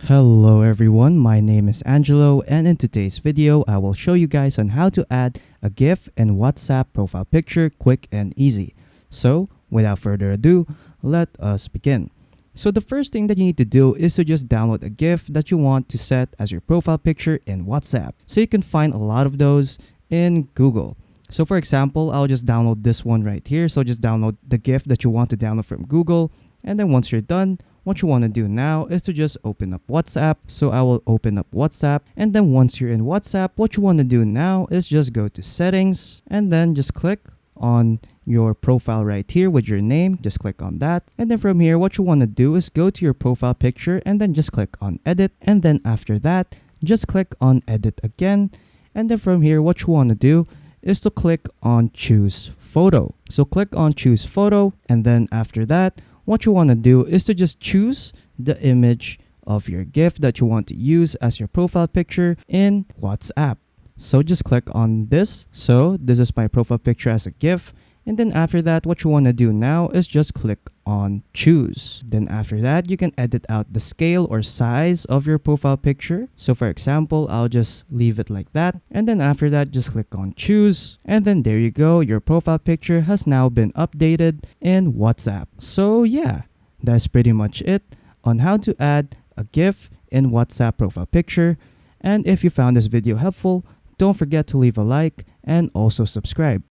Hello everyone, my name is Angelo, and in today's video I will show you guys on how to add a GIF in WhatsApp profile picture quick and easy. So without further ado, let us begin. So the first thing that you need to do is to just download a GIF that you want to set as your profile picture in WhatsApp. So you can find a lot of those in Google. So for example, I'll just download this one right here. So just download the GIF that you want to download from Google, and then once you're done, what you want to do now is to just open up WhatsApp. So I will open up WhatsApp, and then once you're in WhatsApp, what you want to do now is just go to settings and then just click on your profile right here with your name. Just click on that, and then from here what you want to do is go to your profile picture and then just click on edit, and then after that just click on edit again, and then from here what you want to do is to click on choose photo. So click on choose photo, and then after that what you want to do is to just choose the image of your GIF that you want to use as your profile picture in WhatsApp. So just click on this. So this is my profile picture as a GIF. And then after that, what you want to do now is just click on choose. Then after that, you can edit out the scale or size of your profile picture. So for example, I'll just leave it like that. And then after that, just click on choose. And then there you go. Your profile picture has now been updated in WhatsApp. So yeah, that's pretty much it on how to add a GIF in WhatsApp profile picture. And if you found this video helpful, don't forget to leave a like and also subscribe.